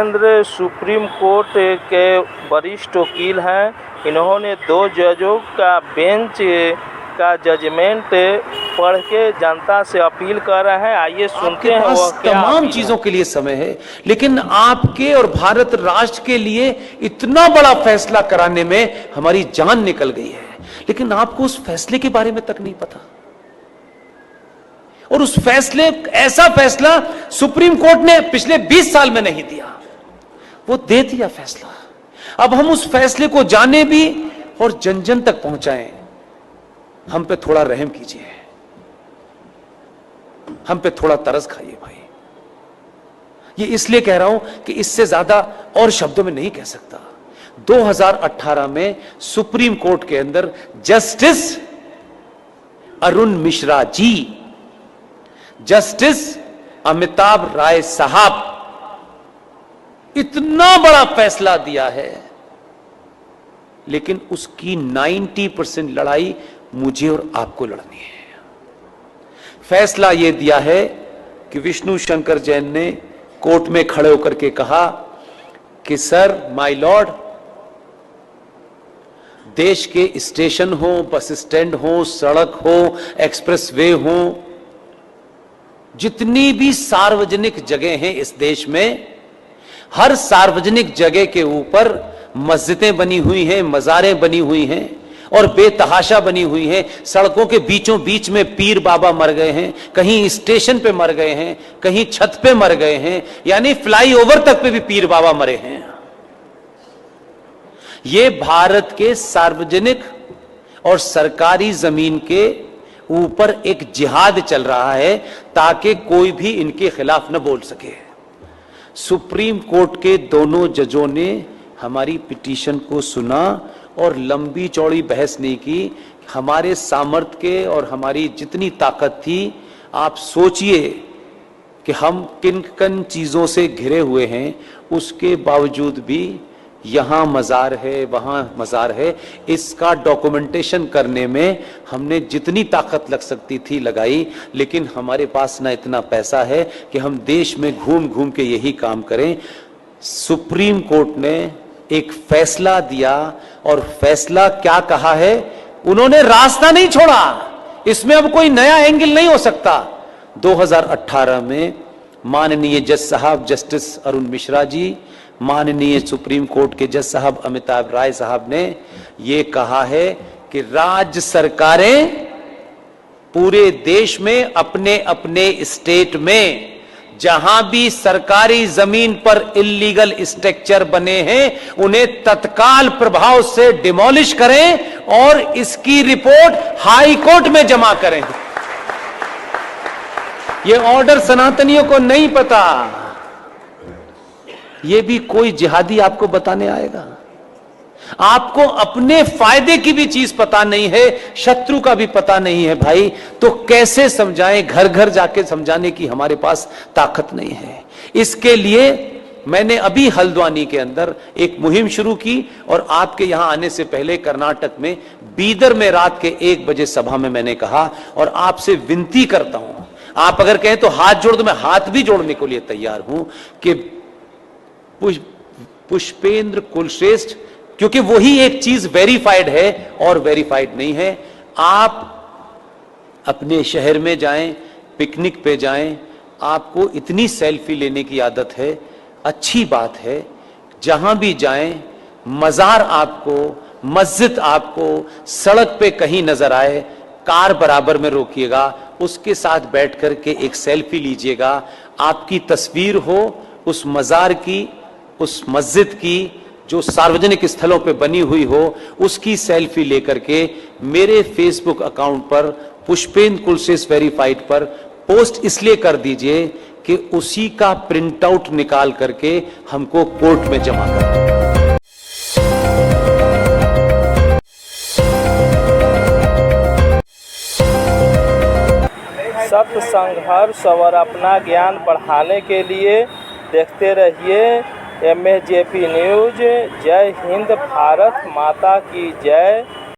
Surendra supreme court के वरिष्ठ वकील हैं। इन्होंने 2 जजों का बेंच का जजमेंट पढ़ के जनता से अपील कर रहे हैं। आइए सुनते हैं वह क्या तमाम चीजों के लिए समय है, लेकिन आपके और भारत राष्ट्र के लिए इतना बड़ा फैसला कराने में हमारी जान निकल गई है, लेकिन आपको उस फैसले के बारे में तक नहीं पता। और उस फैसले, ऐसा फैसला सुप्रीम कोर्ट ने पिछले 20 साल में नहीं दिया, वो दे दिया फैसला। अब हम उस फैसले को जाने भी और जन जन तक पहुंचाएं। हम पे थोड़ा रहम कीजिए, हम पे थोड़ा तरस खाइए भाई। ये इसलिए कह रहा हूं कि इससे ज्यादा और शब्दों में नहीं कह सकता। 2018 में सुप्रीम कोर्ट के अंदर जस्टिस अरुण मिश्रा जी, जस्टिस अमिताभ राय साहब इतना बड़ा फैसला दिया है, लेकिन उसकी 90% लड़ाई मुझे और आपको लड़नी है। फैसला यह दिया है कि विष्णु शंकर जैन ने कोर्ट में खड़े होकर के कहा कि सर, माय लॉर्ड, देश के स्टेशन हो, बस स्टैंड हो, सड़क हो, एक्सप्रेसवे हो, जितनी भी सार्वजनिक जगह हैं इस देश में, हर सार्वजनिक जगह के ऊपर मस्जिदें बनी हुई हैं, मज़ारें बनी हुई हैं और बेतहाशा बनी हुई हैं। सड़कों के बीचों बीच में पीर बाबा मर गए हैं, कहीं स्टेशन पे मर गए हैं, कहीं छत पे मर गए हैं, यानी फ्लाईओवर तक पे भी पीर बाबा मरे हैं। ये भारत के सार्वजनिक और सरकारी जमीन के ऊपर एक जिहाद चल रहा है ताकि कोई भी इनके खिलाफ न बोल सके। सुप्रीम कोर्ट के दोनों जजों ने हमारी पिटीशन को सुना और लंबी चौड़ी बहस नहीं की। हमारे सामर्थ्य के और हमारी जितनी ताकत थी, आप सोचिए कि हम किन किन चीजों से घिरे हुए हैं, उसके बावजूद भी यहां मजार है, वहां मजार है, इसका डॉक्यूमेंटेशन करने में हमने जितनी ताकत लग सकती थी लगाई। लेकिन हमारे पास ना इतना पैसा है कि हम देश में घूम घूम के यही काम करें। सुप्रीम कोर्ट ने एक फैसला दिया और फैसला क्या कहा है, उन्होंने रास्ता नहीं छोड़ा। इसमें अब कोई नया एंगल नहीं हो सकता। 2018 में माननीय जज साहब जस्टिस अरुण मिश्रा जी, माननीय सुप्रीम कोर्ट के जज साहब अमिताभ राय साहब ने यह कहा है कि राज्य सरकारें पूरे देश में अपने अपने स्टेट में जहां भी सरकारी जमीन पर इल्लीगल स्ट्रक्चर बने हैं, उन्हें तत्काल प्रभाव से डिमोलिश करें और इसकी रिपोर्ट हाई कोर्ट में जमा करें। यह ऑर्डर सनातनियों को नहीं पता, यह भी कोई जिहादी आपको बताने आएगा। आपको अपने फायदे की भी चीज पता नहीं है, शत्रु का भी पता नहीं है भाई, तो कैसे समझाएं? घर घर जाके समझाने की हमारे पास ताकत नहीं है। इसके लिए मैंने अभी हल्द्वानी के अंदर एक मुहिम शुरू की और आपके यहां आने से पहले कर्नाटक में बीदर में रात के 1 बजे सभा में मैंने कहा, और आपसे विनती करता हूं, आप अगर कहें तो हाथ जोड़ दो, मैं हाथ भी जोड़ने के लिए तैयार हूं कि पुष्पेंद्र कुलश्रेष्ठ, क्योंकि वही एक चीज वेरीफाइड है और वेरीफाइड नहीं है। आप अपने शहर में जाएं, पिकनिक पे जाएं, आपको इतनी सेल्फी लेने की आदत है, अच्छी बात है। जहां भी जाएं, मजार आपको, मस्जिद आपको सड़क पे कहीं नजर आए, कार बराबर में रोकिएगा, उसके साथ बैठ करके एक सेल्फी लीजिएगा। आपकी तस्वीर हो उस मजार की, उस मस्जिद की जो सार्वजनिक स्थलों पे बनी हुई हो, उसकी सेल्फी लेकर के मेरे फेसबुक अकाउंट पर पुष्पेंद्र कुलश्रेष्ठ वेरीफाइड पर पोस्ट इसलिए कर दीजिए कि उसी का प्रिंट आउट निकाल करके हमको कोर्ट में जमा कर दो। सत्य संघर्ष और अपना ज्ञान बढ़ाने के लिए देखते रहिए MAJP न्यूज। जय हिंद, भारत माता की जय।